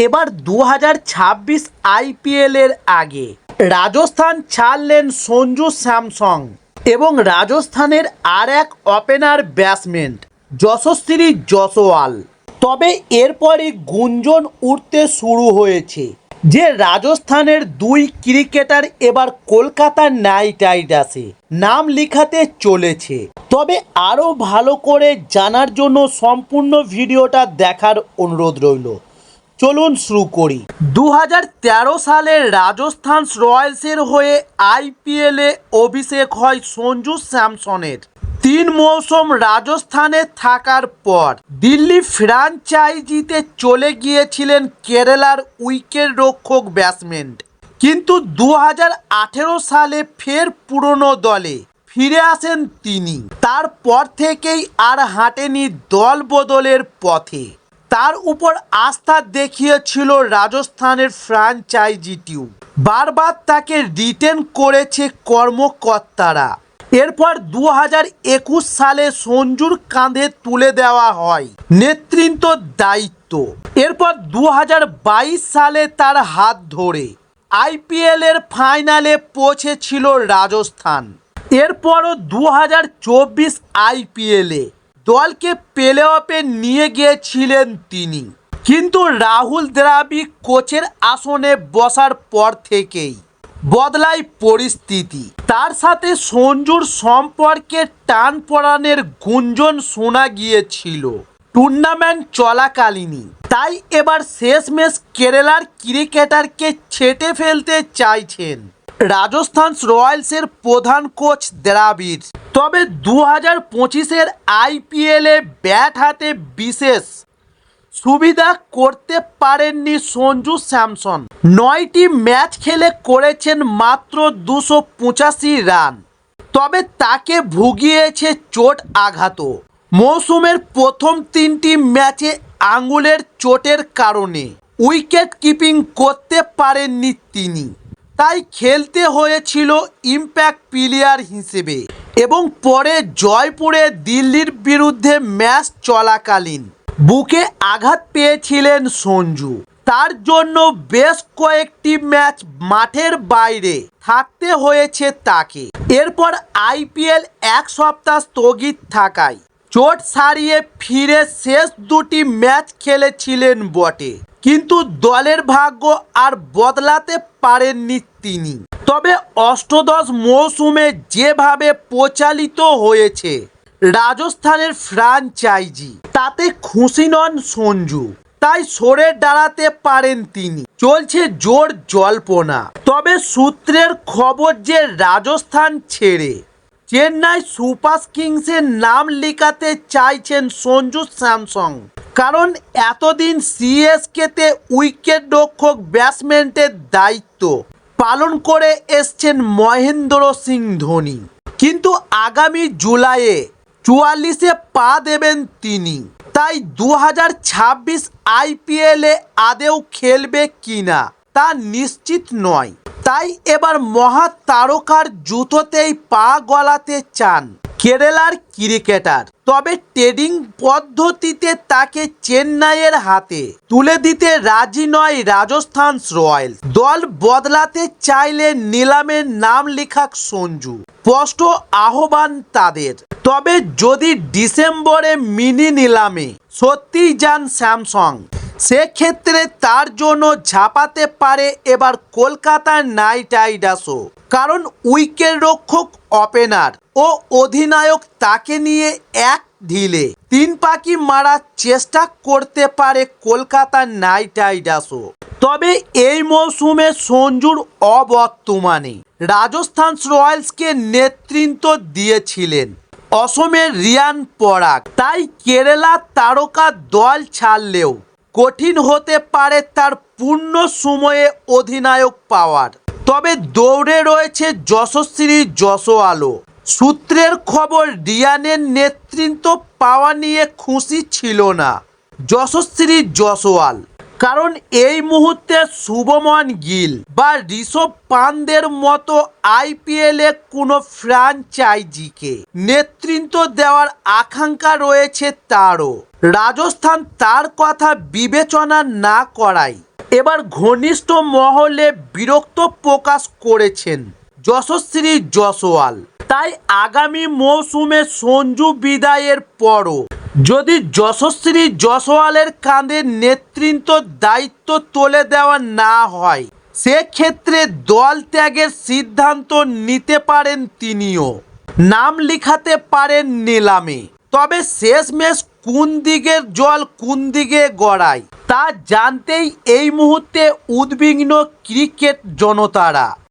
এবার 2026 আইপিএলের আগে রাজস্থান ছাড়লেন সঞ্জু স্যামসং এবং রাজস্থানের আর এক ওপেনার ব্যাটসম্যান যশস্বী জয়সওয়াল। তবে এরপরই গুঞ্জন উঠতে শুরু হয়েছে যে রাজস্থানের দুই ক্রিকেটার এবার কলকাতা নাইট রাইডার্সে নাম লিখাতে চলেছে। তবে আরও ভালো করে জানার জন্য সম্পূর্ণ ভিডিওটা দেখার অনুরোধ রইল। চলুন শুরু করি। 2013 সালে রাজস্থান রয়্যালসের হয়ে আইপিএলে অভিষেক হয় সঞ্জু স্যামসনের। 3 মৌসুম রাজস্থানে থাকার পর দিল্লি ফ্র্যাঞ্চাইজিতে চলে গিয়েছিলেন কেরালার উইকেট রক্ষক ব্যাটসম্যান। কিন্তু 2018 সালে ফের পুরনো দলে ফিরে আসেন তিনি। তারপর থেকেই আর হাঁটেনি দল বদলের পথে। তার উপর আস্থা দেখিয়েছিল রাজস্থানের ফ্র্যাঞ্চাইজিটিও। বারবার তাকে রিটেন করেছে কর্মকর্তারা। এরপর 2021 সালে সঞ্জুর কাঁধে তুলে দেওয়া হয় নেতৃত্ব দায়িত্ব। এরপর 2022 সালে তার হাত ধরে আইপিএলের ফাইনালে পৌঁছেছিল রাজস্থান। এরপরও 2024 আইপিএলে দলকে প্লে অফে নিয়ে গিয়েছিলেন তিনি। কিন্তু রাহুল দ্রাবিড় কোচের আসনে বসার পর থেকেই বদলায় পরিস্থিতি। তার সাথে সঞ্জুর সম্পর্কে টানপোড়েনের গুঞ্জন শোনা গিয়েছিল টুর্নামেন্ট চলাকালীনই। তাই এবার শেষমেশ কেরালার ক্রিকেটারকে ছেঁটে ফেলতে চাইছেন রাজস্থান রয়্যালসের প্রধান কোচ দ্রাবিড়। তবে 2025-এর আইপিএলে ব্যাট হাতে বিশেষ সুবিধা করতে পারেননি সঞ্জু স্যামসন। 9টি ম্যাচ খেলে করেছেন মাত্র 285 রান। তবে তাকে ভুগিয়েছে চোট আঘাতও। মৌসুমের প্রথম 3টি ম্যাচে আঙুলের চোটের কারণে উইকেট কিপিং করতে পারেননি তিনি। তাই খেলতে হয়েছিল ইম্প্যাক্ট প্লেয়ার হিসেবে। এবং পরে জয়পুরে দিল্লির বিরুদ্ধে ম্যাচ চলাকালীন বুকে আঘাত পেয়েছিলেন সঞ্জু। তার জন্য বেশ কয়েকটি ম্যাচ মাঠের বাইরে থাকতে হয়েছে তাকে। এরপর আইপিএল 1 সপ্তাহ স্থগিত থাকায় চোট সারিয়ে ফিরে শেষ 2টি ম্যাচ খেলেছিলেন বটে, কিন্তু দলের ভাগ্য আর বদলাতে পারেননি তিনি। তবে অষ্টাদশ মৌসুমে যেভাবে পরিচালিত হয়েছে রাজস্থানের ফ্র্যাঞ্চাইজি, তাতে খুশি নন সঞ্জু। তাই সরে দাঁড়াতে পারেন তিনি। চলছে জোর জল্পনা। তবে সূত্রের খবর যে রাজস্থান ছেড়ে চেন্নাই সুপার কিংসের নাম লিখাতে চাইছেন সঞ্জু স্যামসং। কারণ এতদিন সিএসকেতে উইকেট রক্ষক ব্যাটসম্যানের দায়িত্ব পালন করে এসছেন মহেন্দ্র সিং ধোনি। কিন্তু আগামী জুলাইয়ে 44-এ পা দেবেন তিনি। তাই 2026 আইপিএলে আদেও খেলবে কিনা তা নিশ্চিত নয়। তাই এবার মহা তারকার জুতোতেই পা গলাতে চান কেরালার ক্রিকেটার। তবে ট্রেডিং পদ্ধতিতে তাকে চেন্নাইয়ের হাতে তুলে দিতে রাজি নয় রাজস্থান রয়্যালস। দল বদলাতে চাইলে নিলামে নাম লেখাক সঞ্জু স্পষ্ট আহ্বান তাদের। তবে যদি ডিসেম্বরে মিনি নিলামে সত্যিই যান স্যামসং, সেক্ষেত্রে তার জন্য ঝাঁপাতে পারে এবার কলকাতা নাইট রাইডার্সও। কারণ উইকেট রক্ষক, ওপেনার ও অধিনায়ক তাকে নিয়ে এক ঢিলে 3 পাখি মারার চেষ্টা করতে পারে কলকাতা নাইট রাইডার্সও। তবে এই মৌসুমে সঞ্জুর অবর্তমানে রাজস্থান রয়্যালসকে নেতৃত্ব দিয়েছিলেন অসমের রিয়ান পরাগ। তাই কেরালা তারকা দল ছাড়লেও কঠিন হতে পারে তার পূর্ণ সময়ে অধিনায়ক পাওয়ার। তবে দৌড়ে রয়েছে যশস্বী জয়সওয়ালও। সূত্রের খবর রিয়ানের নেতৃত্ব পাওয়া নিয়ে খুশি ছিল না যশস্বী জয়সওয়াল। কারণ এই মুহূর্তে শুভমন গিল বা ঋষভ পান্তের মতো আইপিএলে কোনো ফ্র্যাঞ্চাইজিকে নেতৃত্ব দেওয়ার আকাঙ্ক্ষা রয়েছে তারও। রাজস্থান তার কথা বিবেচনা না করায় এবার ঘনিষ্ঠ মহলে বিরক্ত প্রকাশ করেছেন যশস্বী জয়সওয়াল। তাই আগামী মৌসুমে সঞ্জু বিদায়ের পরও যদি যশস্বী জয়সওয়ালের কাঁধে নেতৃত্বের দায়িত্ব তুলে দেওয়া না হয়, সেক্ষেত্রে দল ত্যাগের সিদ্ধান্ত নিতে পারেন তিনিও। নাম লিখাতে পারেন নিলামে। তবে শেষমেশ কোন দিকের জল কোন দিকে গড়ায় তা জানতেই এই মুহূর্তে উদ্বিগ্ন ক্রিকেট জনতারা।